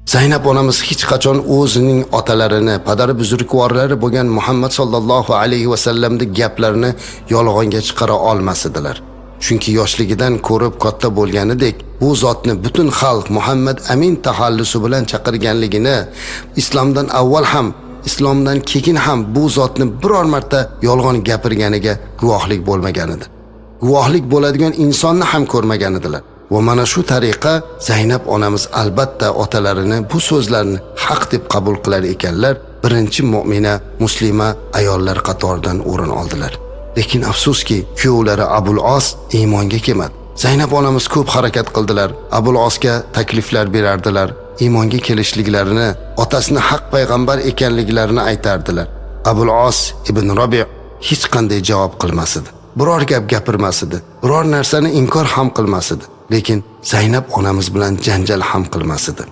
Zaynab onamiz hech qachon o'zining otalarini, padari buzrukvorlari bo'lgan Muhammad sallallohu alayhi va sallamning gaplarini yolg'onga chiqara olmas edilar. Chunki yoshligidan ko'rib katta bo'lganidek, bu zotni butun xalq Muhammad Amin tahallusi bilan chaqirganligini, islomdan avval ham, islomdan keyin ham bu zotni biror marta yolg'on gapirganiga guvohlik bo'lmagan edi. Guvohlik bo'ladigan insonni ham ko'rmagan edilar. Va mana shu tariqa Zaynab onamiz albatta otalarini bu so'zlarni haq deb qabul qilar ekanlar, birinchi mu'mina, muslima ayollar qatoridan o'rin oldilar. Lekin afsuski, kuyovlari Abul Os iymonga kelmadi. Zaynab onamiz ko'p harakat qildilar. Abul Osga takliflar berardilar. Iymonga kelishliklarini, otasini haq payg'ambar ekanliklarini aytardilar. Abul Os ibn Rabi' hech qanday javob qilmas edi. Biror gap gapirmas edi. Biror narsani inkor ham qilmas edi. Lekin Zaynab onamiz bilan janjal ham qilmas edi.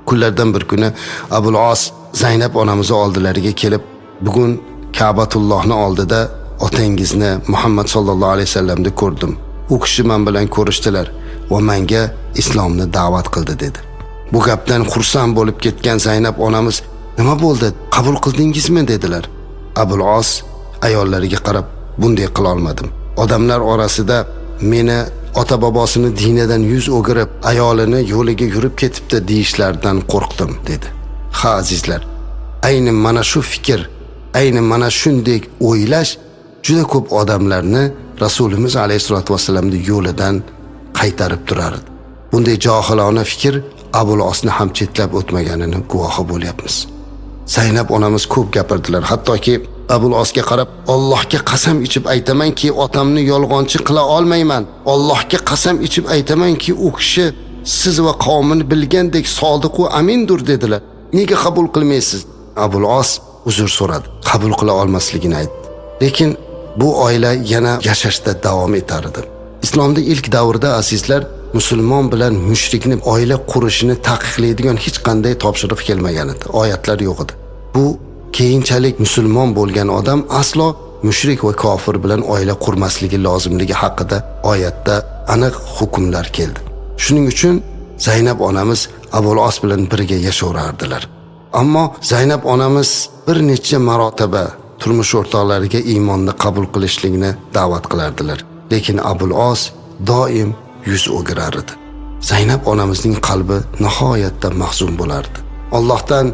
Kunlardan bir kuni Abul Os Zaynab onamizni oldilariga kelib, "Bugun Ka'batullohni oldida otangizni Muhammad sallallohu alayhi vasallamni ko'rdim. U kishi men bilan ko'rishdilar va menga islomni da'vat qildi" dedi. Bu gapdan xursand bo'lib ketgan Zaynab onamiz, "Nima bo'ldi? Qabul qildingizmi?" dedilar. Abul Os ayollariga qarab, "Bunday qila olmadim. Odamlar orasida meni ota-bobosini dinidan yuz o'girib, ayolini yo'liga yurib ketibdi deyishlaridan qo'rqdim" dedi. Ha azizlar, ayni mana shu fikr, ayni mana shunday o'ylash juda ko'p odamlarni Rasulimiz alayhisolatu vasallamning yo'lidan qaytarib turardi. Bunday johilona fikr Abul Osni ham chetlab o'tmaganini guvohi bo'lyapmiz. Zaynab onamiz ko'p gapirdilar, hattoki Abul Osga qarab, "Allohga qasam ichib aytamanki, otamni yolg'onchi qila olmayman. Allohga qasam ichib aytamanki, u kishi siz va qavmini bilgandek sodiq va amindir" dedilar. "Nega qabul qilmaysiz?" Abul Os uzr so'radi, qabul qila olmasligini aytdi. Lekin bu oila yana yashashda davom etardi. Islomda ilk davrda azizlar, musulmon bilan mushrikni oila qurishini taqiqlaydigan hech qanday topshiriq kelmagan edi, oyatlar yo'q edi. Bu keyinchalik musulmon bo'lgan odam aslo mushrik va kofir bilan oila qurmasligi lozimligi haqida oyatda aniq hukmlar keldi. Shuning uchun Zaynab onamiz Abul Os bilan birga yashaverardilar. Ammo Zaynab onamiz bir necha marotaba turmush o'rtoqlariga iymonni qabul qilishlikni da'vat qilardilar. Lekin Abul Os doim yuz o'girar edi. Zaynab onamizning qalbi nihoyatda mahzun bo'lardi. Allohdan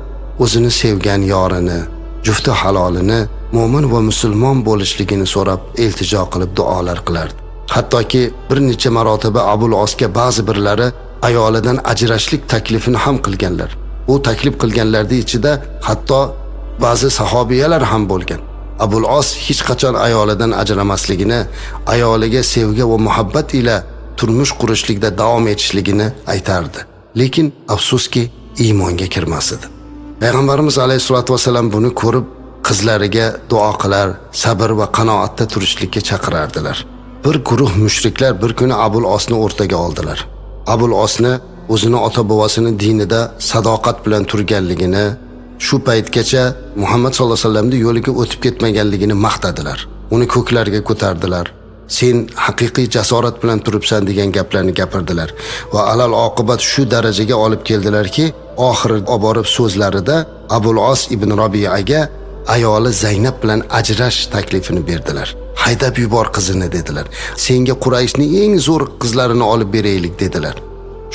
o'zini sevgan yorini, jufti halolini, mo'min va musulmon bo'lishligini so'rab iltijo qilib duolar qilardi. Hattoki bir necha marotaba Abul Osga ba'zi birlari ayolidan ajrashlik taklifini ham qilganlar. Bu taklif qilganlarning ichida hatto ba'zi sahobiyalar ham bo'lgan. Abul Os hech qachon ayolidan ajramasligini, ayoliga sevgi va muhabbat ila turmush qurishlikda davom etishligini aytardi. Lekin afsuski iymonga kirmas edi. Payg'ambarimiz alayhisolatu vasallam buni ko'rib, qizlariga duo qilar, sabr va qanoatda turishlikka chaqirardilar. Bir guruh mushriklar bir kuni Abul Osni o'rtaga oldilar. Abul Osni o'zini ota-bobosining dinida sadoqat bilan turganligini, shu paytgacha Muhammad sallallohu alayhi vasallamning yo'liga o'tib ketmaganligini maqtadilar. Uni ko'klarga ko'tardilar. "Sen haqiqiy jasorat bilan turibsan" degan gaplarni gapirdilar va alal oqibat shu darajaga olib keldilarki, oxiri oborib so'zlarida Abul Os ibn Rabi'aga ayoli Zaynab bilan ajrash taklifini berdilar. "Haydab yubor qizini" dedilar. "Senga Qurayshning eng zo'r qizlarini olib beraylik" dedilar.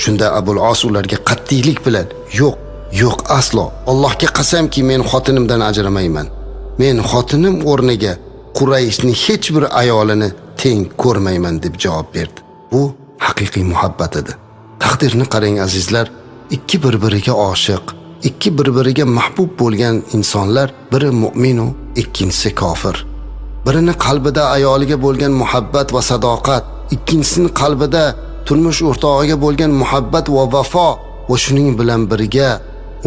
Shunda Abul Os ularga qat'iylik bilan, "Yo'q, aslo. Allohga qasamki, men xotinimdan ajramayman. Men xotinim o'rniga Qurayshning hech bir ayolini teng ko'rmayman" deb javob berdi. Bu haqiqiy muhabbat edi. Taqdirni qarang azizlar, ikki bir-biriga oshiq, ikki bir-biriga mahbub bo'lgan insonlar, biri mu'min va ikkinchisi kofir. Birini qalbida ayoliga bo'lgan muhabbat va sadoqat, ikkinchisining qalbida turmush o'rtog'iga bo'lgan muhabbat va vafo va shuning bilan birga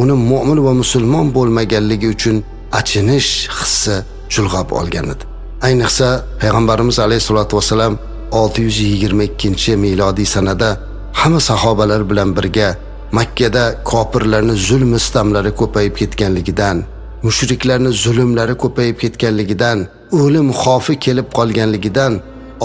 uni mu'min va musulmon bo'lmaganligi uchun achinish hissi chulg'ab olgan edi. Ayniqsa payg'ambarimiz alayhisolatu vasallam 622-milodiy sanada hamma sahobalar bilan birga Makkada kofirlarning zulm istamlari ko'payib ketganligidan, mushriklarning zulmlari ko'payib ketganligidan, o'lim xavfi kelib qolganligidan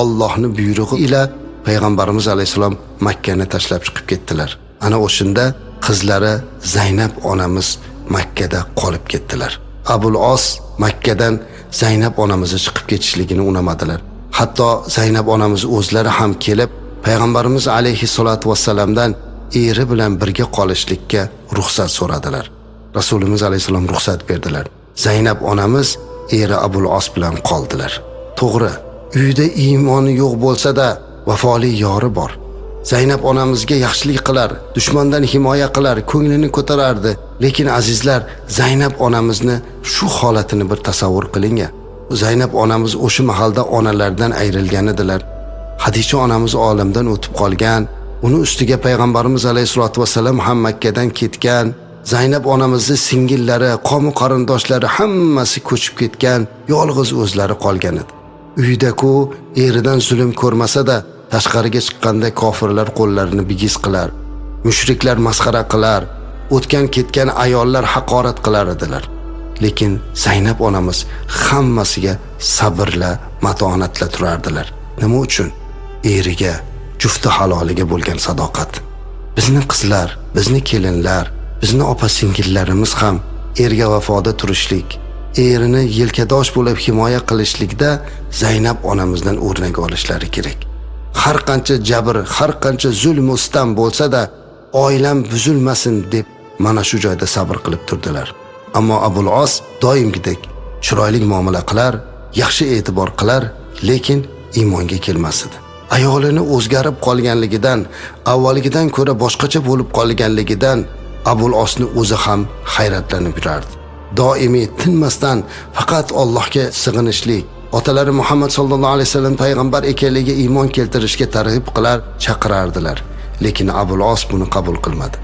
Allohning buyrug'i ila payg'ambarimiz alayhisalom Makkani tashlab chiqib ketdilar. Ana o'shunda qizlari Zaynab onamiz Makkada qolib ketdilar. Abul Os Makkadan Zaynab onamizni chiqib ketishligini unamadilar. Hatto Zaynab onamiz o'zlari ham kelib, payg'ambarimiz alayhissalatu vassalamdan eri bilan birga qolishlikka ruxsat so'radilar. Rasulimiz alayhisalom ruxsat berdilar. Zaynab onamiz eri Abul Os bilan qoldilar. To'g'ri, uyda iymoni yo'q bo'lsa-da, vafoli yori bor. Zaynab onamizga yaxshilik qilar, dushmandan himoya qilar, ko'nglini ko'tarardi. Lekin azizlar, Zaynab onamizni shu holatini bir tasavvur qiling. Zaynab onamiz o'sha mahalda onalardan ayrilgan edilar. Hadicha onamiz olamdan o'tib qolgan, uni ustiga payg'ambarimiz alayhisolatu vasallam ham Makkadan ketgan. Zaynab onamizning singillari, qo'mi qarindoshlari hammasi ko'chib ketgan, yolg'iz o'zlari qolgan edi. Uyda-ku eridan zulm ko'rmasa-da, tashqariga chiqqanda kofirlar qo'llarini bigiz qilar, mushriklar masxara qilar, o'tgan ketgan ayollar haqorat qilar edilar. Lekin Zaynab onamiz hammasiga sabrla, matonatla turardilar. Nima uchun? Eriga, jufti haloliga bo'lgan sadoqat. Bizni qizlar, bizni kelinlar, bizni opa-singillarimiz ham erga vafoda turishlik, erini yelkadosh bo'lib himoya qilishlikda Zaynab onamizdan o'rnak olishlari kerak. Har qancha jabr, har qancha zulm ustam bo'lsa-da, oilam buzilmasin deb mana shu joyda sabr qilib turdilar. Ammo Abul Os doimgidek chiroyli muomala qilar, yaxshi e'tibor qilar, lekin iymonga kelmas edi. Ayolini o'zgarib qolganligidan, avvalgidan ko'ra boshqacha bo'lib qolganligidan Abul Osni o'zi ham hayratlanib yurardi. Doimiy tinmasdan faqat Allohga sig'inishlik, otalari Muhammad sallallohu alayhi vasallam payg'ambar ekanligiga iymon keltirishga targ'ib qilar, chaqirardilar. Lekin Abul Os buni qabul qilmadi.